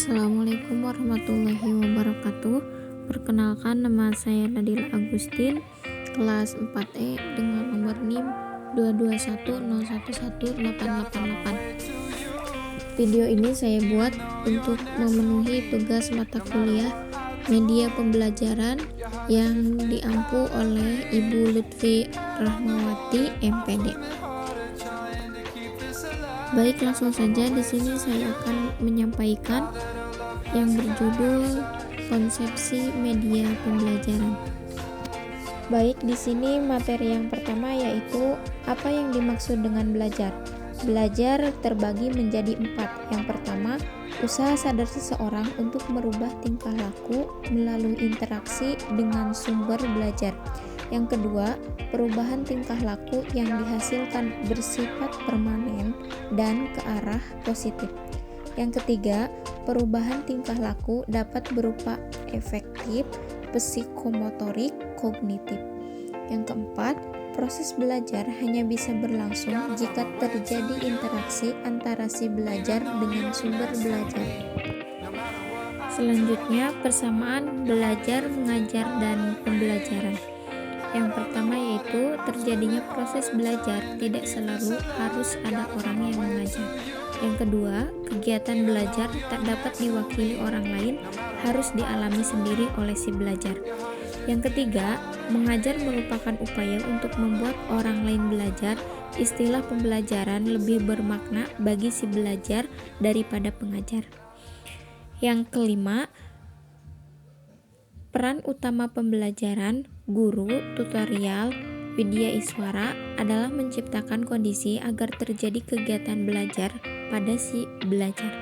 Assalamualaikum warahmatullahi wabarakatuh. Perkenalkan, nama saya Nadila Agustin, kelas 4E dengan nomor NIM 221011888. Video ini saya buat untuk memenuhi tugas mata kuliah media pembelajaran yang diampu oleh Ibu Lutfi Rahmawati, MPD. Baik, langsung saja. Di sini saya akan menyampaikan yang berjudul konsepsi media pembelajaran. Baik, di sini materi yang pertama yaitu apa yang dimaksud dengan belajar. Belajar terbagi menjadi 4. Yang pertama, usaha sadar seseorang untuk merubah tingkah laku melalui interaksi dengan sumber belajar. Yang kedua, perubahan tingkah laku yang dihasilkan bersifat permanen dan ke arah positif. Yang ketiga, perubahan tingkah laku dapat berupa efektif, psikomotorik, kognitif. Yang keempat, proses belajar hanya bisa berlangsung jika terjadi interaksi antara si belajar dengan sumber belajar. Selanjutnya, persamaan belajar, mengajar, dan pembelajaran. Yang pertama yaitu terjadinya proses belajar tidak selalu harus ada orang yang mengajar. Yang kedua, kegiatan belajar tak dapat diwakili orang lain, harus dialami sendiri oleh si belajar. Yang ketiga, mengajar merupakan upaya untuk membuat orang lain belajar. Istilah pembelajaran lebih bermakna bagi si belajar daripada pengajar. Yang kelima, peran utama pembelajaran, guru, tutorial, widya iswara adalah menciptakan kondisi agar terjadi kegiatan belajar pada si belajar.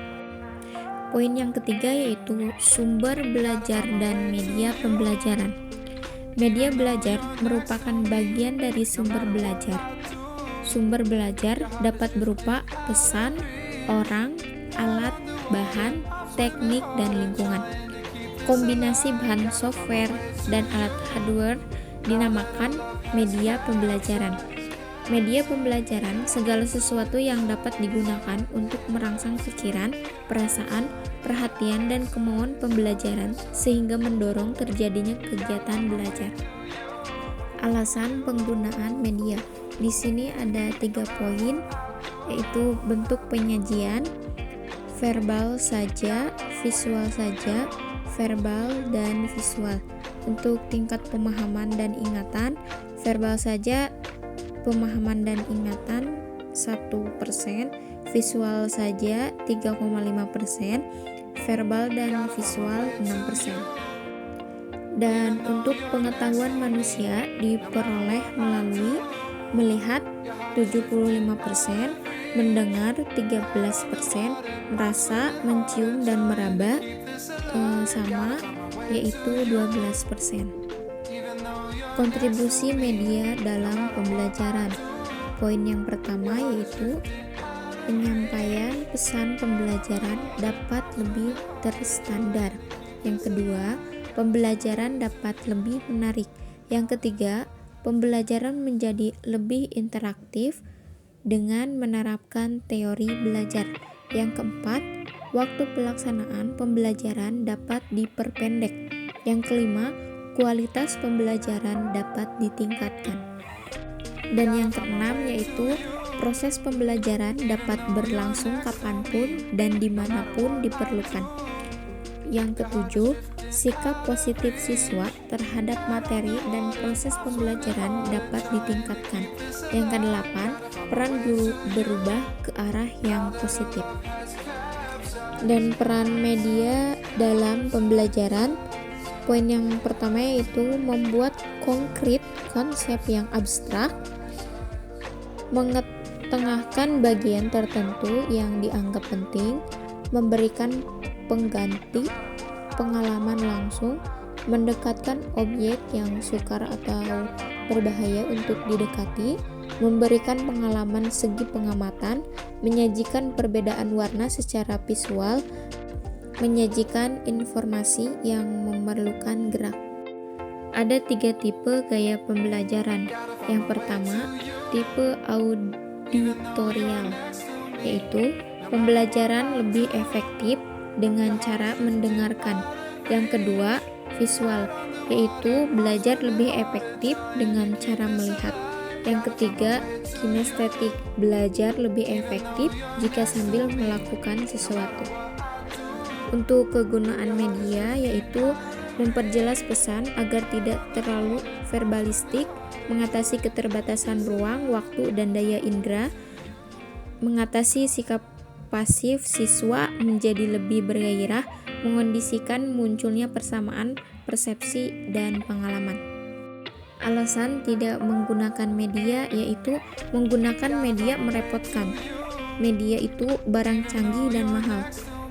Poin yang ketiga yaitu sumber belajar dan media pembelajaran. Media belajar merupakan bagian dari sumber belajar. Sumber belajar dapat berupa pesan, orang, alat, bahan, teknik, dan lingkungan. Kombinasi bahan software dan alat hardware dinamakan media pembelajaran. Media pembelajaran segala sesuatu yang dapat digunakan untuk merangsang pikiran, perasaan, perhatian, dan kemauan pembelajaran sehingga mendorong terjadinya kegiatan belajar. Alasan penggunaan media. Di sini ada 3 poin, yaitu bentuk penyajian, verbal saja, visual saja, verbal dan visual. Untuk tingkat pemahaman dan ingatan, verbal saja pemahaman dan ingatan 1%, visual saja 3,5%, verbal dan visual 6%. Dan untuk pengetahuan manusia diperoleh melalui melihat 75%, mendengar 13%, merasa, mencium, dan meraba sama, yaitu 12%. Kontribusi media dalam pembelajaran. Poin yang pertama yaitu penyampaian pesan pembelajaran dapat lebih terstandar. Yang kedua, pembelajaran dapat lebih menarik. Yang ketiga, pembelajaran menjadi lebih interaktif dengan menerapkan teori belajar. Yang keempat, waktu pelaksanaan pembelajaran dapat diperpendek. Yang kelima, kualitas pembelajaran dapat ditingkatkan. Dan yang keenam yaitu proses pembelajaran dapat berlangsung kapanpun dan dimanapun diperlukan. Yang ketujuh, sikap positif siswa terhadap materi dan proses pembelajaran dapat ditingkatkan. Yang kedelapan, peran guru berubah ke arah yang positif. Dan peran media dalam pembelajaran. Poin yang pertama yaitu membuat konkret konsep yang abstrak, mengetengahkan bagian tertentu yang dianggap penting, memberikan pengganti pengalaman langsung, mendekatkan objek yang sukar atau berbahaya untuk didekati, memberikan pengalaman segi pengamatan, menyajikan perbedaan warna secara visual, menyajikan informasi yang memerlukan gerak. Ada 3 tipe gaya pembelajaran. Yang pertama, tipe auditorial, yaitu pembelajaran lebih efektif dengan cara mendengarkan. Yang kedua, visual, yaitu belajar lebih efektif dengan cara melihat. Yang ketiga, kinestetik, belajar lebih efektif jika sambil melakukan sesuatu. Untuk kegunaan media yaitu memperjelas pesan agar tidak terlalu verbalistik, mengatasi keterbatasan ruang, waktu, dan daya indera, mengatasi sikap pasif siswa menjadi lebih bergairah, mengondisikan munculnya persamaan persepsi dan pengalaman. Alasan tidak menggunakan media yaitu menggunakan media merepotkan. Media itu barang canggih dan mahal.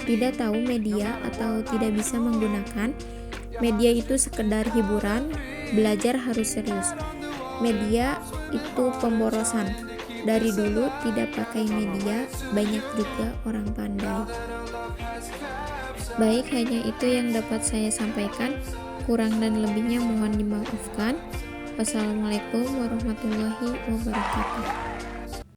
Tidak tahu media atau tidak bisa menggunakan media itu sekedar hiburan, belajar harus serius. Media itu pemborosan. Dari dulu tidak pakai media, banyak juga orang pandai. Baik, hanya itu yang dapat saya sampaikan. Kurang dan lebihnya mohon dimaafkan. Wassalamualaikum warahmatullahi wabarakatuh.